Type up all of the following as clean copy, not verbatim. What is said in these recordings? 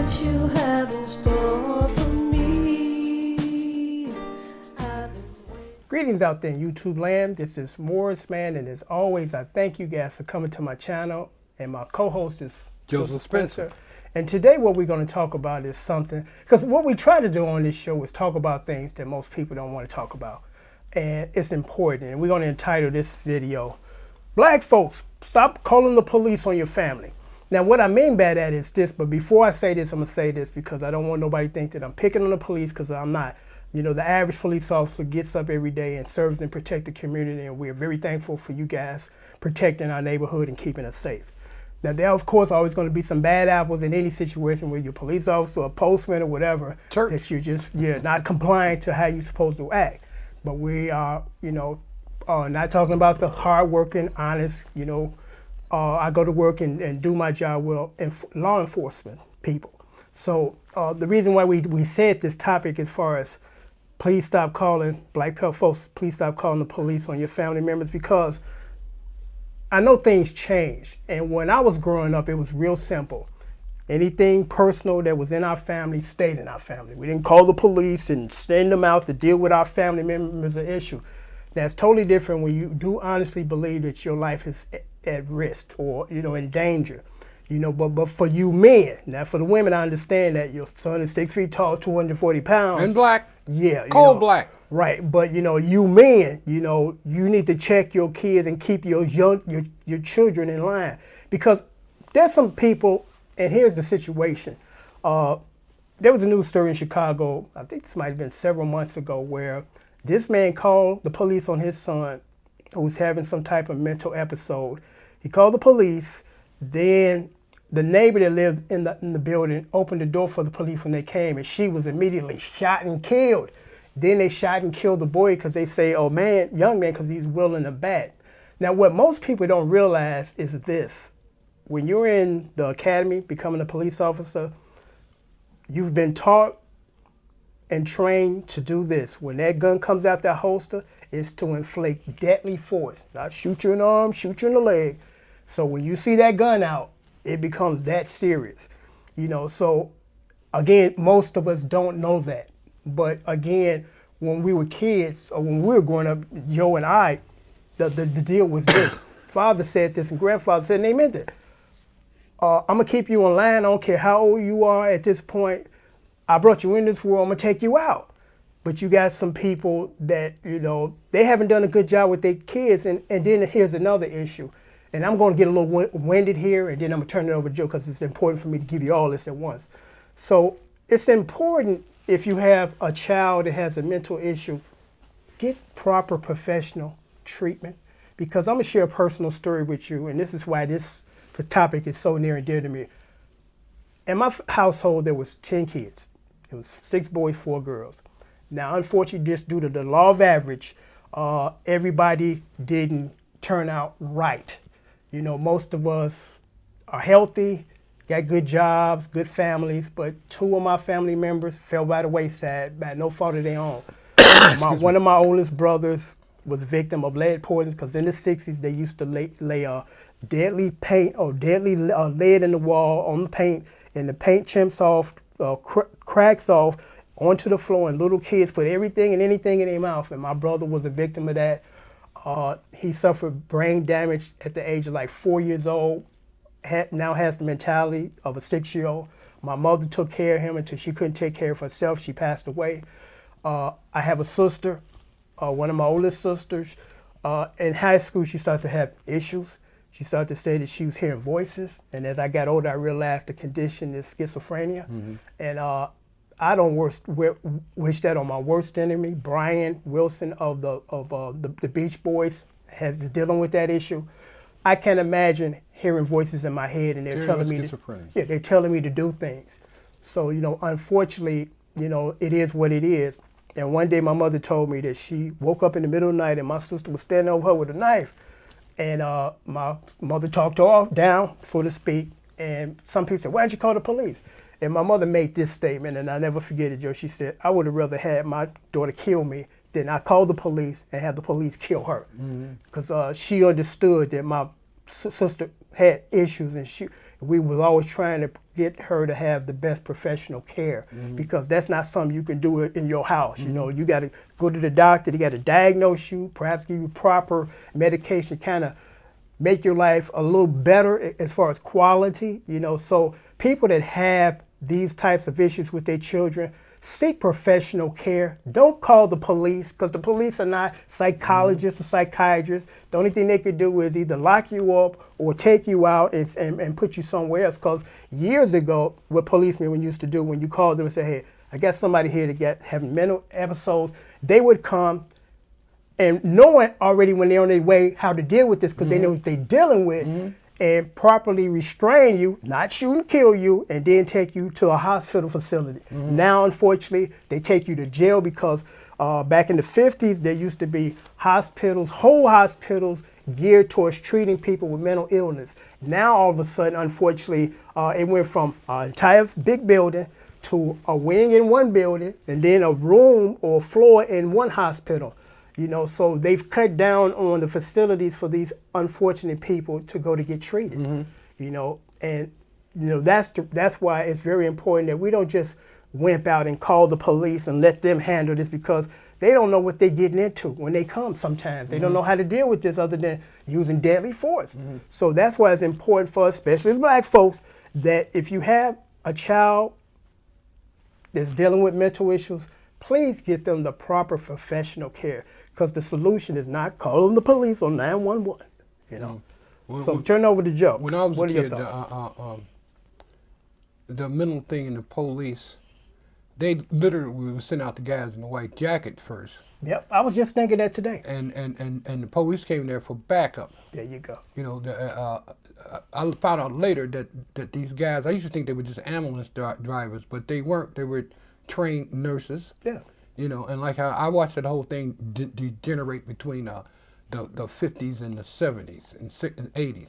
what you have in store for me. Greetings out there in YouTube land. This is Morris Man, and as always, I thank you guys for coming to my channel. And my co-host is Joseph Spencer. And today what we're going to talk about is something, because what we try to do on this show is talk about things that most people don't want to talk about. And it's important. And we're going to entitle this video, Black Folks, Stop Calling the Police on Your Family. Now, what I mean by that is this, but before I say this, I'm going to say this because I don't want nobody to think that I'm picking on the police, because I'm not. You know, the average police officer gets up every day and serves and protects the community, and we're very thankful for you guys protecting our neighborhood and keeping us safe. Now, there, of course, always going to be some bad apples in any situation where you're a police officer or a postman or whatever, that you're just not compliant to how you're supposed to act. But we are, not talking about the hardworking, honest, I go to work and do my job well, law enforcement people. So the reason why we said this topic as far as please stop calling, Black folks, please stop calling the police on your family members, because I know things change. And when I was growing up, it was real simple. Anything personal that was in our family stayed in our family. We didn't call the police and send them out to deal with our family members an issue. That's totally different when you do honestly believe that your life is at risk or, in danger. But for you men, now for the women, I understand that your son is 6 feet tall, 240 pounds. And black. Yeah. Cold black. Right. But, you men, you need to check your kids and keep your children in line. Because there's some people, and here's the situation. There was a news story in Chicago, I think this might have been several months ago, where this man called the police on his son who was having some type of mental episode. He called the police. Then the neighbor that lived in the building opened the door for the police when they came, and she was immediately shot and killed. Then they shot and killed the boy because they say, young man, because he's willing to bat. Now, what most people don't realize is this. When you're in the academy becoming a police officer, you've been taught and trained to do this. When that gun comes out that holster, it's to inflict deadly force. Not shoot you in the arm, shoot you in the leg. So when you see that gun out, it becomes that serious. So again, most of us don't know that. But again, when we were kids or when we were growing up, Joe and I, the deal was this. Father said this and grandfather said, and they meant it. I'm going to keep you in line. I don't care how old you are at this point. I brought you in this world. I'm going to take you out. But you got some people that, they haven't done a good job with their kids. And then here's another issue. And I'm going to get a little winded here, and then I'm going to turn it over to Joe because it's important for me to give you all this at once. So it's important, if you have a child that has a mental issue, get proper professional treatment. Because I'm going to share a personal story with you, and this is why the topic is so near and dear to me. In my household, there was 10 kids. It was 6 boys, 4 girls. Now, unfortunately, just due to the law of average, everybody didn't turn out right. Most of us are healthy, got good jobs, good families, but 2 of my family members fell by the wayside by no fault of their own. One of my oldest brothers was a victim of lead poisoning because in the 60s, they used to lay deadly paint or deadly lead in the wall on the paint, and the paint chimps off, cracks off onto the floor, and little kids put everything and anything in their mouth. And my brother was a victim of that. He suffered brain damage at the age of like 4 years old, now has the mentality of a 6-year-old. My mother took care of him until she couldn't take care of herself. She passed away. I have a sister, one of my oldest sisters. In high school, she started to have issues. She started to say that she was hearing voices. And as I got older, I realized the condition is schizophrenia. Mm-hmm. And I don't wish that on my worst enemy. Brian Wilson of the Beach Boys is dealing with that issue. I can't imagine hearing voices in my head and they're telling me to do things. So unfortunately, it is what it is. And one day my mother told me that she woke up in the middle of the night and my sister was standing over her with a knife. And my mother talked her off down, so to speak. And some people said, "Why didn't you call the police?" And my mother made this statement, and I'll never forget it, Joe. She said, "I would have rather had my daughter kill me than I call the police and have the police kill her." Because she understood that my sister had issues, and we was always trying to get her to have the best professional care because that's not something you can do it in your house. You know, you got to go to the doctor. They got to diagnose you, perhaps give you proper medication, kind of make your life a little better as far as quality. You know, so people that have these types of issues with their children, seek professional care. Don't call the police because the police are not psychologists or psychiatrists. The only thing they could do is either lock you up or take you out and put you somewhere else. Because years ago, what policemen used to do when you called them and say, hey, I got somebody here to having mental episodes, they would come and knowing already when they're on their way how to deal with this because they know what they're dealing with and properly restrain you, not shoot and kill you, and then take you to a hospital facility. Now, unfortunately, they take you to jail because back in the 50s, there used to be hospitals, whole hospitals, geared towards treating people with mental illness. Now, all of a sudden, unfortunately, it went from an entire big building to a wing in one building and then a room or a floor in one hospital. You know, so they've cut down on the facilities for these unfortunate people to go to get treated. You know, and you know that's why it's very important that we don't just wimp out and call the police and let them handle this because they don't know what they're getting into when they come. Sometimes they don't know how to deal with this other than using deadly force. So that's why it's important for us, especially as Black folks, that if you have a child that's dealing with mental issues, please get them the proper professional care. Because the solution is not calling the police on 911, you know. So turn over to Joe. When I was what a are your kid, thoughts? the mental thing in the police, they literally would send out the guys in the white jacket first. Yep, I was just thinking that today. And the police came there for backup. There you go. You know, I found out later that these guys, I used to think they were just ambulance drivers, but they weren't. They were trained nurses. Yeah. You know, and like I watched that whole thing degenerate between the 50s and the 70s and 80s.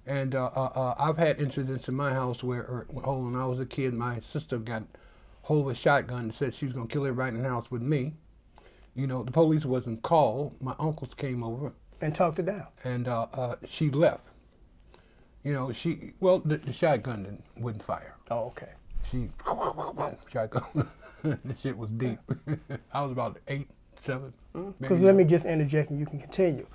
And I've had incidents in my house where when I was a kid, my sister got hold of a shotgun and said she was going to kill everybody in the house with me. You know, the police wasn't called. My uncles came over. And talked it down. And she left. You know, the shotgun wouldn't fire. Oh, okay. She shotgun. The shit was deep. I was about 8, 7. Because let me just interject and you can continue.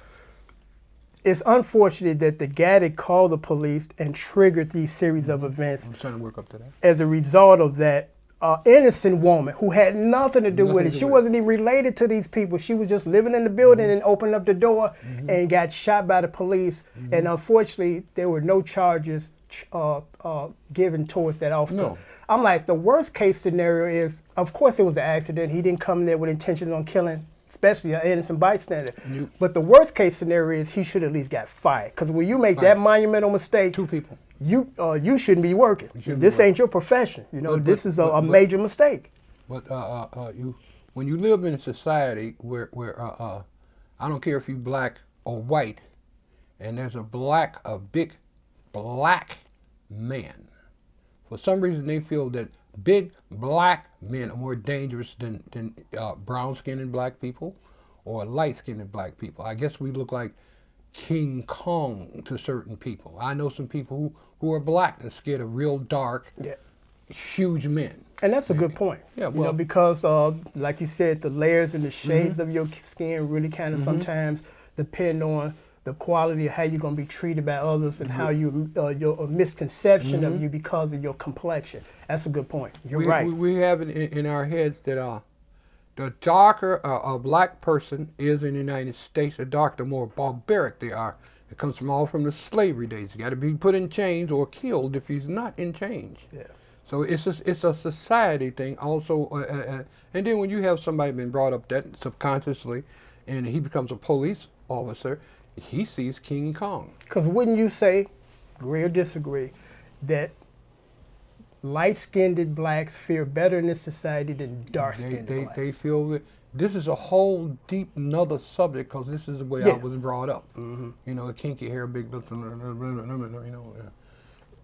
It's unfortunate that the guy that called the police and triggered these series of events I'm trying to work up to that. as a result of that innocent woman who had nothing to do with it. She wasn't even related to these people. She was just living in the building and opened up the door and got shot by the police. And unfortunately, there were no charges given towards that officer. No. I'm like, the worst case scenario is, of course it was an accident. He didn't come there with intentions on killing, especially an innocent bystander. Nope. But the worst case scenario is he should at least got fired. Because when you make that monumental mistake, 2 people. you shouldn't be working. This ain't your profession. You know, this is a major mistake. But when you live in a society where I don't care if you're Black or white, and there's a big Black man. For some reason, they feel that big Black men are more dangerous than brown-skinned Black people or light-skinned Black people. I guess we look like King Kong to certain people. I know some people who are Black and scared of real dark, huge men. And that's a good point. Yeah, you know, because like you said, the layers and the shades of your skin really kind of sometimes depend on the quality of how you're going to be treated by others and how you your misconception of you because of your complexion. That's a good point. You're right. We have in our heads that the darker a Black person is in the United States, the darker, the more barbaric they are. It comes from the slavery days. You got to be put in chains or killed if he's not in chains. Yeah. So it's a society thing also. And then when you have somebody been brought up that subconsciously, and he becomes a police officer, he sees King Kong. Because wouldn't you say, agree or disagree, that light-skinned Blacks fare better in this society than dark-skinned Blacks? They feel that this is a whole deep another subject because this is the way I was brought up. You know, the kinky hair, big lips,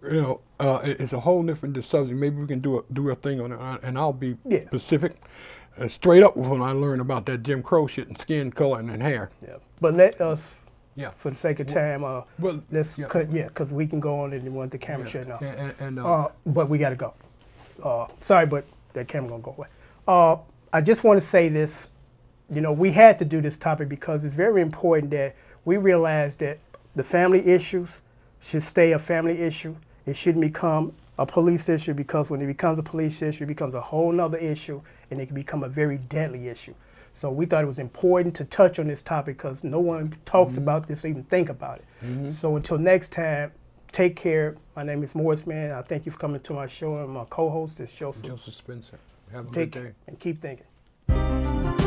it's a whole different subject. Maybe we can do a thing on it, and I'll be specific, straight up when I learn about that Jim Crow shit and skin color and hair. Yeah. But let us Yeah. For the sake of time, Well, let's yeah. cut. Yeah, because we can go on and want the camera shut off. And But we got to go. Sorry, but that camera gonna go away. I just want to say this. You know, we had to do this topic because it's very important that we realize that the family issues should stay a family issue. It shouldn't become a police issue, because when it becomes a police issue, it becomes a whole nother issue, and it can become a very deadly issue. So we thought it was important to touch on this topic because no one talks about this or even think about it. So until next time, take care. My name is Morris Man. I thank you for coming to my show, and my co-host is Joseph. Joseph Spencer. Have a good Take day. care and keep thinking.